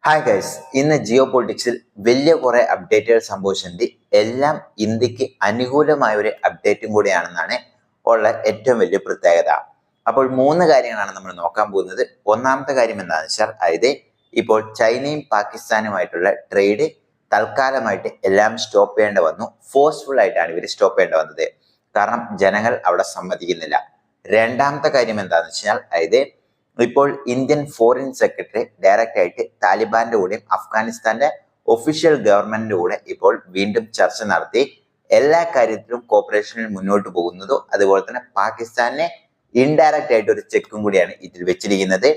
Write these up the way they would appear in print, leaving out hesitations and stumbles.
Hi guys, ഇന്ന് ജിയോ പൊളിറ്റിക്സിൽ വലിയ കുറെ അപ്ഡേറ്റുകൾ സംഭവിച്ചിട്ടുണ്ട്. എല്ലാം ഇന്ത്യക്ക് അനുകൂലമായ ഒരു അപ്ഡേറ്റും കൂടിയാണെന്നാണ് ഉള്ള ഏറ്റവും വലിയ പ്രത്യേകത. അപ്പോൾ മൂന്ന് കാര്യങ്ങളാണ് നമ്മൾ നോക്കാൻ പോകുന്നത്. ഒന്നാമത്തെ കാര്യം എന്താണെന്ന് വെച്ചാൽ, അതായത് ഇപ്പോൾ ചൈനയും പാകിസ്ഥാനുമായിട്ടുള്ള ട്രേഡ് തൽക്കാലമായിട്ട് എല്ലാം സ്റ്റോപ്പ് ചെയ്യേണ്ടി വന്നു. ഫോഴ്സ്ഫുൾ ആയിട്ടാണ് ഇവർ സ്റ്റോപ്പ് ചെയ്യേണ്ടി വന്നത്, കാരണം ജനങ്ങൾ അവിടെ സമ്മതിക്കുന്നില്ല. രണ്ടാമത്തെ കാര്യം എന്താണെന്ന് വെച്ചാൽ, അതായത് ഇപ്പോൾ ഇന്ത്യൻ ഫോറിൻ സെക്രട്ടറി ഡയറക്റ്റ് ആയിട്ട് താലിബാന്റെ കൂടെയും അഫ്ഗാനിസ്ഥാന്റെ ഒഫീഷ്യൽ ഗവൺമെന്റിന്റെ കൂടെ ഇപ്പോൾ വീണ്ടും ചർച്ച നടത്തി എല്ലാ കാര്യത്തിലും കോപ്പറേഷനിൽ മുന്നോട്ട് പോകുന്നതും, അതുപോലെ തന്നെ പാകിസ്ഥാനെ ഇൻഡയറക്റ്റ് ആയിട്ട് ഒരു ചെക്കും കൂടിയാണ് ഇതിൽ വെച്ചിരിക്കുന്നത്.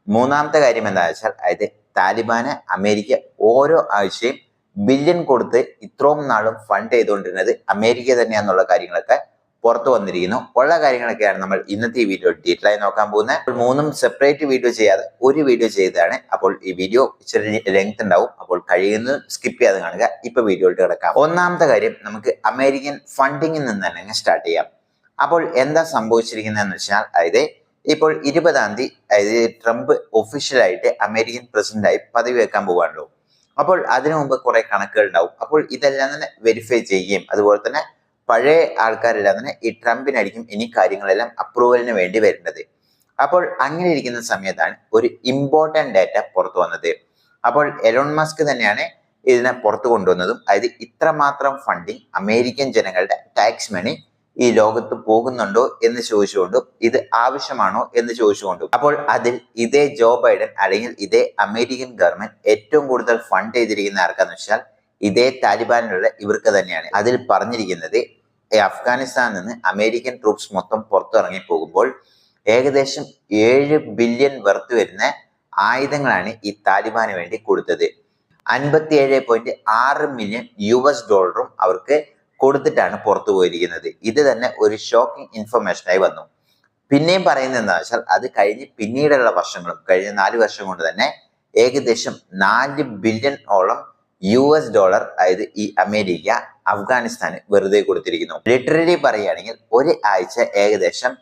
മൂന്നാമത്തെ കാര്യം എന്താ വെച്ചാൽ, അതായത് താലിബാന് അമേരിക്ക ഓരോ ആഴ്ചയും ബില്യൺ കൊടുത്ത് ഇത്രയും നാളും ഫണ്ട് ചെയ്തുകൊണ്ടിരുന്നത് അമേരിക്ക തന്നെയാന്നുള്ള കാര്യങ്ങളൊക്കെ പുറത്തു വന്നിരിക്കുന്നു. ഉള്ള കാര്യങ്ങളൊക്കെയാണ് നമ്മൾ ഇന്നത്തെ ഈ വീഡിയോ ഡീറ്റെയിൽ ആയി നോക്കാൻ പോകുന്നത്. അപ്പോൾ മൂന്നും സെപ്പറേറ്റ് വീഡിയോ ചെയ്യാതെ ഒരു വീഡിയോ ചെയ്തതാണ്. അപ്പോൾ ഈ വീഡിയോ ഇച്ചിരി ലെങ്ത് ഉണ്ടാവും, അപ്പോൾ കഴിയുന്നത് സ്കിപ്പ് ചെയ്യാതെ കാണുക. ഇപ്പൊ വീഡിയോയിലോട്ട് കിടക്കാം. ഒന്നാമത്തെ കാര്യം, നമുക്ക് അമേരിക്കൻ ഫണ്ടിങ്ങിൽ നിന്ന് തന്നെ സ്റ്റാർട്ട് ചെയ്യാം. അപ്പോൾ എന്താ സംഭവിച്ചിരിക്കുന്നതെന്ന് വെച്ചാൽ, അതായത് ഇപ്പോൾ 20-ാം തീയതി അതായത് ട്രംപ് ഒഫീഷ്യലായിട്ട് അമേരിക്കൻ പ്രസിഡന്റായി പദവി വെക്കാൻ പോവാണല്ലോ. അപ്പോൾ അതിനു മുമ്പ് കുറെ കണക്കുകൾ ഉണ്ടാവും. അപ്പോൾ ഇതെല്ലാം തന്നെ വെരിഫൈ ചെയ്യുകയും, അതുപോലെ തന്നെ പഴയ ആൾക്കാരെല്ലാം തന്നെ ഈ ട്രംപിനായിരിക്കും ഇനി കാര്യങ്ങളെല്ലാം അപ്രൂവലിന് വേണ്ടി വരുന്നത്. അപ്പോൾ അങ്ങനെ ഇരിക്കുന്ന സമയത്താണ് ഒരു ഇമ്പോർട്ടന്റ് ഡാറ്റ പുറത്തു വന്നത്. അപ്പോൾ എലോൺ മസ്ക് തന്നെയാണ് ഇതിനെ പുറത്തു കൊണ്ടുവന്നതും. അതായത് ഇത്രമാത്രം ഫണ്ടിങ് അമേരിക്കൻ ജനങ്ങളുടെ ടാക്സ് മണി ഈ ലോകത്ത് പോകുന്നുണ്ടോ എന്ന് ചോദിച്ചുകൊണ്ടും, ഇത് ആവശ്യമാണോ എന്ന് ചോദിച്ചുകൊണ്ടും. അപ്പോൾ അതിൽ ഇതേ ജോ ബൈഡൻ അല്ലെങ്കിൽ ഇതേ അമേരിക്കൻ ഗവൺമെന്റ് ഏറ്റവും കൂടുതൽ ഫണ്ട് ചെയ്തിരിക്കുന്ന ആർക്കാന്ന് വെച്ചാൽ ഇതേ താലിബാനിലുള്ള ഇവർക്ക് തന്നെയാണ്. അതിൽ പറഞ്ഞിരിക്കുന്നത്, അഫ്ഗാനിസ്ഥാനിൽ നിന്ന് അമേരിക്കൻ ട്രൂപ്സ് മൊത്തം പുറത്തിറങ്ങി പോകുമ്പോൾ ഏകദേശം 7 ബില്യൺ വർത്ത് വരുന്ന ആയുധങ്ങളാണ് ഈ താലിബാന് വേണ്ടി കൊടുത്തത്. 57.6 മില്യൺ US$ അവർക്ക് കൊടുത്തിട്ടാണ് പുറത്തു പോയിരിക്കുന്നത്. ഇത് തന്നെ ഒരു ഷോക്കിംഗ് ഇൻഫർമേഷനായി വന്നു. പിന്നെയും പറയുന്നത് എന്താ വെച്ചാൽ, അത് കഴിഞ്ഞ് പിന്നീടുള്ള വർഷങ്ങളും കഴിഞ്ഞ 4 വർഷം കൊണ്ട് തന്നെ ഏകദേശം 4 ബില്യൺ US$ അതായത് ഈ അമേരിക്ക അഫ്ഗാനിസ്ഥാന് വെറുതെ കൊടുത്തിരിക്കുന്നു. ലിറ്ററലി പറയുകയാണെങ്കിൽ ഒരു ആഴ്ച ഏകദേശം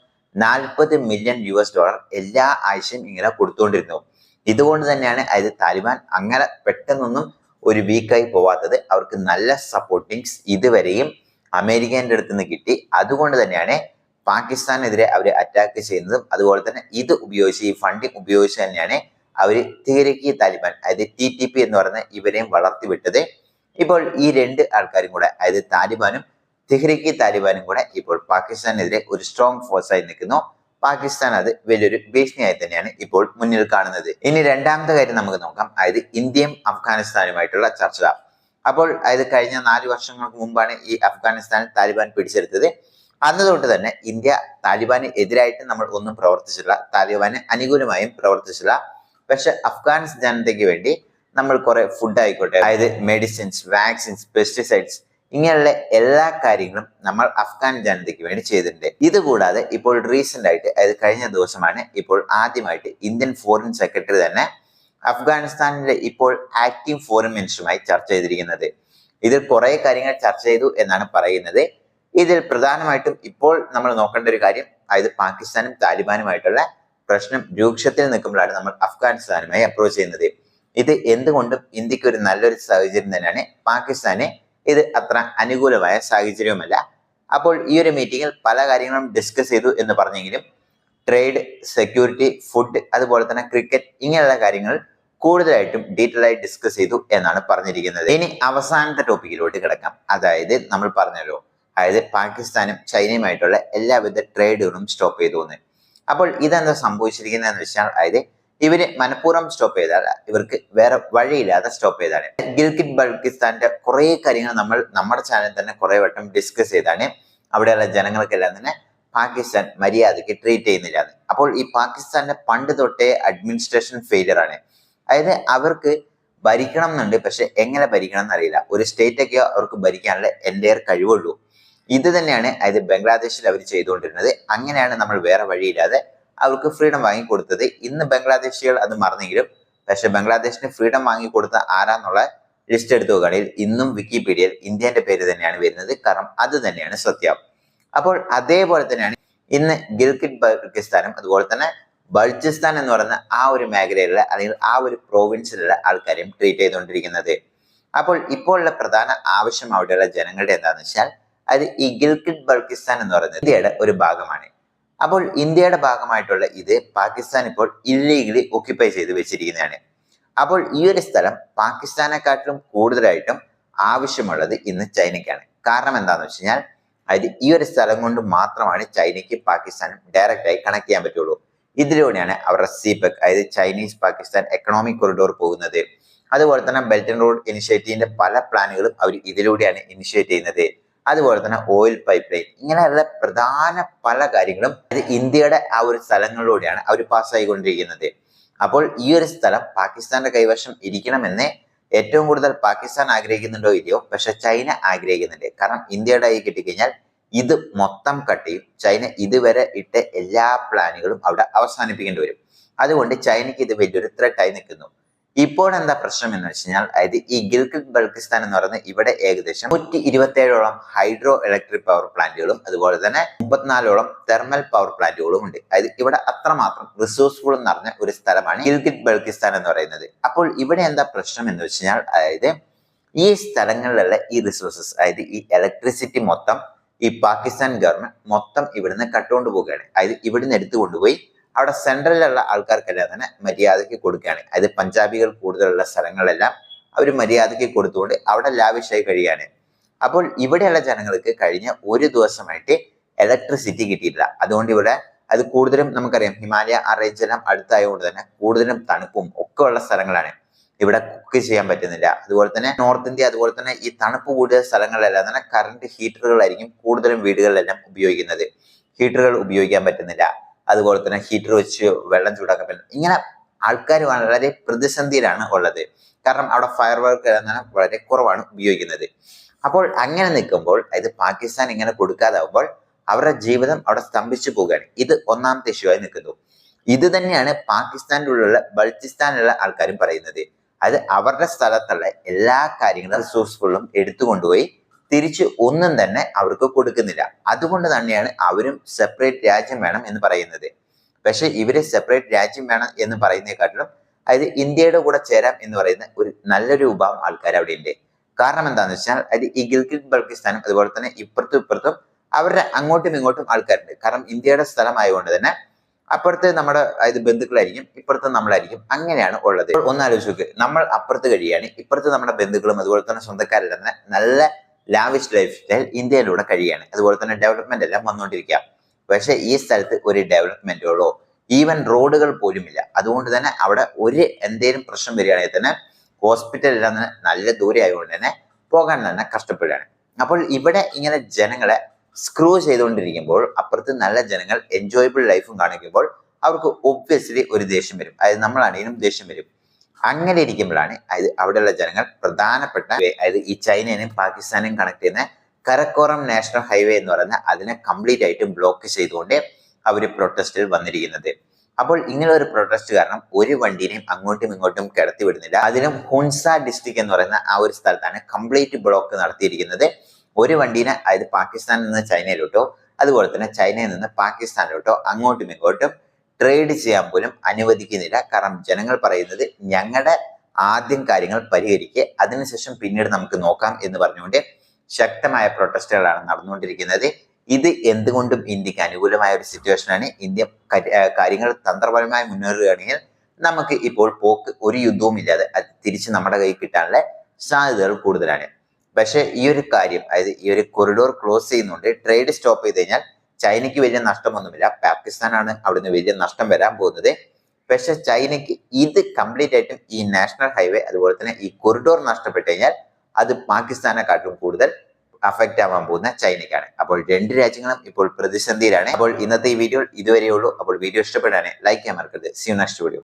40 മില്യൺ US$ എല്ലാ ആഴ്ചയും ഇങ്ങനെ കൊടുത്തുകൊണ്ടിരുന്നു. ഇതുകൊണ്ട് തന്നെയാണ് അതായത് താലിബാൻ അങ്ങനെ പെട്ടെന്നൊന്നും ഒരു വീക്കായി പോവാത്തത്. അവർക്ക് നല്ല സപ്പോർട്ടിങ്സ് ഇതുവരെയും അമേരിക്കന്റെ അടുത്ത് നിന്ന് കിട്ടി. അതുകൊണ്ട് തന്നെയാണ് പാകിസ്ഥാനെതിരെ അവർ അറ്റാക്ക് ചെയ്യുന്നതും. അതുപോലെ തന്നെ ഇത് ഉപയോഗിച്ച്, ഈ ഫണ്ടിങ് ഉപയോഗിച്ച് തന്നെയാണ് അവർ തെഹ്രീക്ക് താലിബാൻ അതായത് TTP എന്ന് പറയുന്ന ഇവരെയും വളർത്തിവിട്ടത്. ഇപ്പോൾ ഈ രണ്ട് ആൾക്കാരും കൂടെ, അതായത് താലിബാനും തെഹ്രീക്ക് താലിബാനും കൂടെ ഇപ്പോൾ പാകിസ്ഥാനെതിരെ ഒരു സ്ട്രോങ് ഫോഴ്സായി നിൽക്കുന്നു. പാകിസ്ഥാൻ അത് വലിയൊരു ഭീഷണിയായി തന്നെയാണ് ഇപ്പോൾ മുന്നിൽ കാണുന്നത്. ഇനി രണ്ടാമത്തെ കാര്യം നമുക്ക് നോക്കാം, അതായത് ഇന്ത്യയും അഫ്ഗാനിസ്ഥാനുമായിട്ടുള്ള ചർച്ച. അപ്പോൾ അതായത് കഴിഞ്ഞ 4 വർഷങ്ങൾക്ക് മുമ്പാണ് ഈ അഫ്ഗാനിസ്ഥാൻ താലിബാൻ പിടിച്ചെടുത്തത്. അന്ന് തൊട്ട് തന്നെ ഇന്ത്യ താലിബാന് എതിരായിട്ട് നമ്മൾ ഒന്നും പ്രവർത്തിച്ചില്ല, താലിബാന് അനുകൂലമായും പ്രവർത്തിച്ചില്ല. പക്ഷെ അഫ്ഗാൻ ജനതയ്ക്ക് വേണ്ടി നമ്മൾ കുറെ ഫുഡ് ആയിക്കോട്ടെ, അതായത് മെഡിസിൻസ്, വാക്സിൻസ്, പെസ്റ്റിസൈഡ്സ്, ഇങ്ങനെയുള്ള എല്ലാ കാര്യങ്ങളും നമ്മൾ അഫ്ഗാൻ ജനതയ്ക്ക് വേണ്ടി ചെയ്തിട്ടുണ്ട്. ഇതുകൂടാതെ ഇപ്പോൾ റീസെന്റ് ആയിട്ട്, അതായത് കഴിഞ്ഞ ദിവസമാണ് ഇപ്പോൾ ആദ്യമായിട്ട് ഇന്ത്യൻ ഫോറിൻ സെക്രട്ടറി തന്നെ അഫ്ഗാനിസ്ഥാനിലെ ഇപ്പോൾ ആക്റ്റീവ് ഫോറിൻ മിനിസ്റ്ററുമായി ചർച്ച ചെയ്തിരിക്കുന്നത്. ഇതിൽ കുറെ കാര്യങ്ങൾ ചർച്ച ചെയ്തു എന്നാണ് പറയുന്നത്. ഇതിൽ പ്രധാനമായിട്ടും ഇപ്പോൾ നമ്മൾ നോക്കേണ്ട ഒരു കാര്യം, അതായത് പാകിസ്ഥാനും താലിബാനുമായിട്ടുള്ള പ്രശ്നം രൂക്ഷത്തിൽ നിൽക്കുമ്പോഴാണ് നമ്മൾ അഫ്ഗാനിസ്ഥാനുമായി അപ്രോച്ച് ചെയ്യുന്നത്. ഇത് എന്തുകൊണ്ടും ഇന്ത്യക്ക് ഒരു നല്ലൊരു സാഹചര്യം തന്നെയാണ്. പാകിസ്ഥാന് ഇത് അത്ര അനുകൂലമായ സാഹചര്യവുമല്ല. അപ്പോൾ ഈ ഒരു മീറ്റിംഗിൽ പല കാര്യങ്ങളും ഡിസ്കസ് ചെയ്തു എന്ന് പറഞ്ഞെങ്കിലും ട്രേഡ്, സെക്യൂരിറ്റി, ഫുഡ്, അതുപോലെ തന്നെ ക്രിക്കറ്റ്, ഇങ്ങനെയുള്ള കാര്യങ്ങൾ കൂടുതലായിട്ടും ഡീറ്റെയിൽ ആയി ഡിസ്കസ് ചെയ്തു എന്നാണ് പറഞ്ഞിരിക്കുന്നത്. ഇനി അവസാനത്തെ ടോപ്പിക്കിലോട്ട് കിടക്കാം. അതായത് നമ്മൾ പറഞ്ഞല്ലോ, അതായത് പാകിസ്ഥാനും ചൈനയുമായിട്ടുള്ള എല്ലാവിധ ട്രേഡുകളും സ്റ്റോപ്പ് ചെയ്തു എന്ന്. അപ്പോൾ ഇതെന്താ സംഭവിച്ചിരിക്കുന്നതെന്ന് വെച്ചാൽ, അതായത് ഇവര് മനഃപൂർവ്വം സ്റ്റോപ്പ് ചെയ്താൽ ഇവർക്ക് വേറെ വഴിയില്ലാതെ സ്റ്റോപ്പ് ചെയ്താണ്. ഗിൽഗിറ്റ് ബൾക്കിസ്ഥാന്റെ കുറെ കാര്യങ്ങൾ നമ്മൾ നമ്മുടെ ചാനലിൽ തന്നെ കുറെ വട്ടം ഡിസ്കസ് ചെയ്താണ്. അവിടെയുള്ള ജനങ്ങൾക്കെല്ലാം തന്നെ പാകിസ്ഥാൻ മര്യാദയ്ക്ക് ട്രീറ്റ് ചെയ്യുന്നില്ല. അപ്പോൾ ഈ പാകിസ്ഥാന്റെ പണ്ട് തൊട്ടേ അഡ്മിനിസ്ട്രേഷൻ ഫെയിലിയർ ആണ്. അതായത് അവർക്ക് ഭരിക്കണം എന്നുണ്ട്, പക്ഷെ എങ്ങനെ ഭരിക്കണം എന്നറിയില്ല. ഒരു സ്റ്റേറ്റ് ഒക്കെ അവർക്ക് ഭരിക്കാനുള്ള എൻ്റെയർ കഴിവുള്ളൂ. ഇത് തന്നെയാണ് അതായത് ബംഗ്ലാദേശിൽ അവർ ചെയ്തുകൊണ്ടിരുന്നത്. അങ്ങനെയാണ് നമ്മൾ വേറെ വഴിയില്ലാതെ അവർക്ക് ഫ്രീഡം വാങ്ങിക്കൊടുത്തത്. ഇന്ന് ബംഗ്ലാദേശികൾ അത് മറന്നെങ്കിലും, പക്ഷെ ബംഗ്ലാദേശിന് ഫ്രീഡം വാങ്ങിക്കൊടുത്ത ആരാന്നുള്ള ലിസ്റ്റ് എടുത്തു നോക്കുകയാണെങ്കിൽ ഇന്നും വിക്കിപീഡിയയിൽ ഇന്ത്യന്റെ പേര് തന്നെയാണ് വരുന്നത്. കാരണം അത് തന്നെയാണ് സത്യം. അപ്പോൾ അതേപോലെ തന്നെയാണ് ഇന്ന് ഗിൽഗിറ്റ് ബൾക്കിസ്ഥാനും അതുപോലെ തന്നെ ബൾച്ചിസ്ഥാൻ എന്ന് പറയുന്ന ആ ഒരു മേഖലയിലുള്ള അല്ലെങ്കിൽ ആ ഒരു പ്രോവിൻസിലുള്ള ആൾക്കാരെയും ട്രീറ്റ് ചെയ്തുകൊണ്ടിരിക്കുന്നത്. അപ്പോൾ ഇപ്പോൾ ഉള്ള പ്രധാന ആവശ്യം അവിടെയുള്ള ജനങ്ങളുടെ എന്താണെന്ന് വെച്ചാൽ അത് ഈ ഗിൽഗിറ്റ് ബൾക്കിസ്ഥാൻ എന്ന് പറയുന്നത് ഇന്ത്യയുടെ ഒരു ഭാഗമാണ്. അപ്പോൾ ഇന്ത്യയുടെ ഭാഗമായിട്ടുള്ള ഇത് പാകിസ്ഥാൻ ഇപ്പോൾ ഇല്ലീഗലി ഒക്യുപ്പൈ ചെയ്ത് വെച്ചിരിക്കുന്നതാണ്. അപ്പോൾ ഈ ഒരു സ്ഥലം പാകിസ്ഥാനെക്കാട്ടിലും കൂടുതലായിട്ടും ആവശ്യമുള്ളത് ഇന്ന് ചൈനയ്ക്കാണ്. കാരണം എന്താണെന്ന് വെച്ച് കഴിഞ്ഞാൽ അത് ഈ ഒരു സ്ഥലം കൊണ്ട് മാത്രമാണ് ചൈനയ്ക്ക് പാകിസ്ഥാനും ഡയറക്റ്റ് ആയി കണക്ട് ചെയ്യാൻ പറ്റുള്ളൂ. ഇതിലൂടെയാണ് അവരുടെ സിപെക് അതായത് ചൈനീസ് പാകിസ്ഥാൻ എക്കണോമിക് കൊറിഡോർ പോകുന്നത്. അതുപോലെ തന്നെ ബെൽറ്റ് ആൻഡ് റോഡ് ഇനിഷ്യേറ്റീവിന്റെ പല പ്ലാനുകളും അവർ ഇതിലൂടെയാണ് ഇനിഷ്യേറ്റ് ചെയ്യുന്നത്. അതുപോലെ തന്നെ ഓയിൽ പൈപ്പ് ലൈൻ, ഇങ്ങനെയുള്ള പ്രധാന പല കാര്യങ്ങളും ഇന്ത്യയുടെ ആ ഒരു സ്ഥലങ്ങളിലൂടെയാണ് അവർ പാസ്സായിക്കൊണ്ടിരിക്കുന്നത്. അപ്പോൾ ഈ ഒരു സ്ഥലം പാകിസ്ഥാന്റെ കൈവശം ഇരിക്കണമെന്ന് ഏറ്റവും കൂടുതൽ പാകിസ്ഥാൻ ആഗ്രഹിക്കുന്നുണ്ടോ ഇല്ലയോ, പക്ഷെ ചൈന ആഗ്രഹിക്കുന്നുണ്ട്. കാരണം ഇന്ത്യയുടെ കൈ കിട്ടിക്കഴിഞ്ഞാൽ ഇത് മൊത്തം കട്ടിയും ചൈന ഇതുവരെ ഇട്ട എല്ലാ പ്ലാനുകളും അവിടെ അവസാനിപ്പിക്കേണ്ടി വരും. അതുകൊണ്ട് ചൈനയ്ക്ക് ഇത് വലിയൊരു ത്രെട്ടായി നിൽക്കുന്നു. ഇപ്പോൾ എന്താ പ്രശ്നം എന്ന് വെച്ച് കഴിഞ്ഞാൽ അതായത് ഈ ഗിൽഗിറ്റ് ബൾക്കിസ്ഥാൻ എന്ന് പറയുന്നത് ഇവിടെ ഏകദേശം 127ഓളം ഹൈഡ്രോ ഇലക്ട്രിക് പവർ പ്ലാന്റുകളും അതുപോലെ തന്നെ 34ഓളം തെർമൽ പവർ പ്ലാന്റുകളും ഉണ്ട്. അതായത് ഇവിടെ അത്രമാത്രം റിസോഴ്സ്ഫുൾ നിറഞ്ഞ ഒരു സ്ഥലമാണ് ഗിൽഗിറ്റ് ബൾക്കിസ്ഥാൻ എന്ന് പറയുന്നത്. അപ്പോൾ ഇവിടെ എന്താ പ്രശ്നം എന്ന് വെച്ച് കഴിഞ്ഞാൽ അതായത് ഈ സ്ഥലങ്ങളിലുള്ള ഈ റിസോഴ്സസ് അതായത് ഈ ഇലക്ട്രിസിറ്റി മൊത്തം ഈ പാകിസ്ഥാൻ ഗവൺമെന്റ് മൊത്തം ഇവിടുന്ന് കട്ടുകൊണ്ട് പോവുകയാണ്. അതായത് ഇവിടുന്ന് എടുത്തു കൊണ്ടുപോയി അവിടെ സെൻട്രലിലുള്ള ആൾക്കാർക്കെല്ലാം തന്നെ മര്യാദയ്ക്ക് കൊടുക്കുകയാണ്. അതായത് പഞ്ചാബികൾ കൂടുതലുള്ള സ്ഥലങ്ങളെല്ലാം അവർ മര്യാദയ്ക്ക് കൊടുത്തുകൊണ്ട് അവിടെ ലാവിഷായി കഴിയാണ്. അപ്പോൾ ഇവിടെയുള്ള ജനങ്ങൾക്ക് കഴിഞ്ഞ ഒരു ദിവസമായിട്ട് ഇലക്ട്രിസിറ്റി കിട്ടിയിട്ടില്ല. അതുകൊണ്ട് ഇവിടെ അത് കൂടുതലും നമുക്കറിയാം ഹിമാലയ ആ റേഞ്ചെല്ലാം അടുത്തായതുകൊണ്ട് തന്നെ കൂടുതലും തണുപ്പും ഒക്കെ ഉള്ള സ്ഥലങ്ങളാണ്. ഇവിടെ കുക്ക് ചെയ്യാൻ പറ്റുന്നില്ല. അതുപോലെ തന്നെ നോർത്ത് ഇന്ത്യ അതുപോലെ തന്നെ ഈ തണുപ്പ് കൂടിയ സ്ഥലങ്ങളിലെല്ലാം തന്നെ കറണ്ട് ഹീറ്ററുകളായിരിക്കും കൂടുതലും വീടുകളിലെല്ലാം ഉപയോഗിക്കുന്നത്. ഹീറ്ററുകൾ ഉപയോഗിക്കാൻ പറ്റുന്നില്ല. അതുപോലെ തന്നെ ഹീറ്റർ വെച്ച് വെള്ളം ചൂടാക്കാൻ പറ്റും. ഇങ്ങനെ ആൾക്കാർ വളരെ പ്രതിസന്ധിയിലാണ് ഉള്ളത്. കാരണം അവിടെ ഫയർ വർക്ക് വളരെ കുറവാണ് ഉപയോഗിക്കുന്നത്. അപ്പോൾ അങ്ങനെ നിൽക്കുമ്പോൾ അതായത് പാകിസ്ഥാൻ ഇങ്ങനെ കൊടുക്കാതാവുമ്പോൾ അവരുടെ ജീവിതം അവിടെ സ്തംഭിച്ചു പോവുകയാണ്. ഇത് ഒന്നാമത്തെ ഇഷ്യൂ ആയി നിൽക്കുന്നു. ഇത് തന്നെയാണ് പാകിസ്ഥാൻ്റെ ഉള്ളിലുള്ള ബൾച്ചിസ്ഥാനിലുള്ള ആൾക്കാരും പറയുന്നത്. അത് അവരുടെ സ്ഥലത്തുള്ള എല്ലാ കാര്യങ്ങളും റിസോഴ്സ്ഫുള്ളും എടുത്തുകൊണ്ടുപോയി തിരിച്ച് ഒന്നും തന്നെ അവർക്ക് കൊടുക്കുന്നില്ല. അതുകൊണ്ട് തന്നെയാണ് അവരും സെപ്പറേറ്റ് രാജ്യം വേണം എന്ന് പറയുന്നത്. പക്ഷെ ഇവര് സെപ്പറേറ്റ് രാജ്യം വേണം എന്ന് പറയുന്നതിനെക്കാട്ടിലും അതായത് ഇന്ത്യയുടെ കൂടെ ചേരാം എന്ന് പറയുന്ന ഒരു നല്ലൊരു വിഭാഗം ആൾക്കാർ അവിടെ ഉണ്ട്. കാരണം എന്താണെന്ന് വെച്ചാൽ അത് ഈ ഗിൽഗിറ്റ് ബൾക്കിസ്ഥാനും അതുപോലെ തന്നെ ഇപ്പുറത്തും ഇപ്പുറത്തും അവരുടെ അങ്ങോട്ടും ഇങ്ങോട്ടും ആൾക്കാരുണ്ട്. കാരണം ഇന്ത്യയുടെ സ്ഥലമായതുകൊണ്ട് തന്നെ അപ്പുറത്ത് നമ്മുടെ അതായത് ബന്ധുക്കളായിരിക്കും, ഇപ്പുറത്ത് നമ്മളായിരിക്കും. അങ്ങനെയാണ് ഉള്ളത്. ഒന്നാലോചിച്ച് നോക്ക്, നമ്മൾ അപ്പുറത്ത് കഴിയാണ്, ഇപ്പുറത്ത് നമ്മുടെ ബന്ധുക്കളും അതുപോലെ തന്നെ സ്വന്തക്കാരെല്ലാം തന്നെ നല്ല ലാവിഷ് ലൈഫ് സ്റ്റൈൽ ഇന്ത്യയിലൂടെ കഴിയാണ്. അതുപോലെ തന്നെ ഡെവലപ്മെന്റ് എല്ലാം വന്നുകൊണ്ടിരിക്കുക. പക്ഷെ ഈ സ്ഥലത്ത് ഒരു ഡെവലപ്മെന്റുകളോ ഈവൻ റോഡുകൾ പോലും ഇല്ല. അതുകൊണ്ട് തന്നെ അവിടെ ഒരു എന്തെങ്കിലും പ്രശ്നം വരികയാണെങ്കിൽ തന്നെ ഹോസ്പിറ്റലെല്ലാം തന്നെ നല്ല ദൂരെ ആയതുകൊണ്ട് തന്നെ പോകാൻ തന്നെ കഷ്ടപ്പെടുകയാണ്. അപ്പോൾ ഇവിടെ ഇങ്ങനെ ജനങ്ങളെ സ്ക്രൂ ചെയ്തുകൊണ്ടിരിക്കുമ്പോൾ അപ്പുറത്ത് നല്ല ജനങ്ങൾ എൻജോയബിൾ ലൈഫും കാണിക്കുമ്പോൾ അവർക്ക് ഒബ്വിയസ്ലി ഒരു ദേഷ്യം വരും. അതായത് നമ്മളാണെങ്കിലും ദേഷ്യം വരും. അങ്ങനെ ഇരിക്കുമ്പോഴാണ് അതായത് അവിടെയുള്ള ജനങ്ങൾ പ്രധാനപ്പെട്ട അതായത് ഈ ചൈനയും പാകിസ്ഥാനെയും കണക്ട് ചെയ്യുന്ന കരക്കോറം നാഷണൽ ഹൈവേ എന്ന് പറയുന്ന അതിനെ കംപ്ലീറ്റ് ആയിട്ട് ബ്ലോക്ക് ചെയ്തുകൊണ്ട് അവർ പ്രൊട്ടസ്റ്റിൽ വന്നിരിക്കുന്നത്. അപ്പോൾ ഇങ്ങനെ ഒരു പ്രൊട്ടസ്റ്റ് കാരണം ഒരു വണ്ടീനെയും അങ്ങോട്ടും ഇങ്ങോട്ടും കിടത്തി വിടുന്നില്ല. അതിലും ഹുൻസ ഡിസ്ട്രിക്ട് എന്ന് പറയുന്ന ആ ഒരു സ്ഥലത്താണ് കംപ്ലീറ്റ് ബ്ലോക്ക് നടത്തിയിരിക്കുന്നത്. ഒരു വണ്ടീനെ അതായത് പാകിസ്ഥാനിൽ നിന്ന് ചൈനയിലോട്ടോ അതുപോലെ തന്നെ ചൈനയിൽ നിന്ന് പാകിസ്ഥാനിലോട്ടോ അങ്ങോട്ടും ഇങ്ങോട്ടും ട്രേഡ് ചെയ്യാൻ പോലും അനുവദിക്കുന്നില്ല. കാരണം ജനങ്ങൾ പറയുന്നത് ഞങ്ങളുടെ ആദ്യം കാര്യങ്ങൾ പരിഹരിക്കുക, അതിനുശേഷം പിന്നീട് നമുക്ക് നോക്കാം എന്ന് പറഞ്ഞുകൊണ്ട് ശക്തമായ പ്രൊട്ടസ്റ്റുകളാണ് നടന്നുകൊണ്ടിരിക്കുന്നത്. ഇത് എന്തുകൊണ്ടും ഇന്ത്യക്ക് അനുകൂലമായ ഒരു സിറ്റുവേഷനാണ്. ഇന്ത്യ കാര്യങ്ങൾ തന്ത്രപരമായി മുന്നേറുകയാണെങ്കിൽ നമുക്ക് ഇപ്പോൾ പോക്ക് ഒരു യുദ്ധവും ഇല്ലാതെ അത് തിരിച്ച് നമ്മുടെ കയ്യിൽ കിട്ടാനുള്ള സാധ്യതകൾ കൂടുതലാണ്. പക്ഷെ ഈ ഒരു കാര്യം അതായത് ഈ ഒരു കൊറിഡോർ ക്ലോസ് ചെയ്യുന്നുണ്ട്, ട്രേഡ് സ്റ്റോപ്പ് ചെയ്ത് കഴിഞ്ഞാൽ ചൈനയ്ക്ക് വലിയ നഷ്ടമൊന്നുമില്ല. പാകിസ്ഥാനാണ് അവിടുന്ന് വലിയ നഷ്ടം വരാൻ പോകുന്നത്. പക്ഷെ ചൈനയ്ക്ക് ഇത് കംപ്ലീറ്റ് ആയിട്ടും ഈ നാഷണൽ ഹൈവേ അതുപോലെ തന്നെ ഈ കൊറിഡോർ നഷ്ടപ്പെട്ടു കഴിഞ്ഞാൽ അത് പാകിസ്ഥാനെക്കാട്ടും കൂടുതൽ അഫക്റ്റ് ആവാൻ പോകുന്ന ചൈനയ്ക്കാണ്. അപ്പോൾ രണ്ട് രാജ്യങ്ങളും ഇപ്പോൾ പ്രതിസന്ധിയിലാണ്. അപ്പോൾ ഇന്നത്തെ ഈ വീഡിയോ ഇതുവരെയുള്ളൂ. അപ്പോൾ വീഡിയോ ഇഷ്ടപ്പെടാൻ ലൈക്ക് ചെയ്യാൻ മറക്കരുത്. See you next video.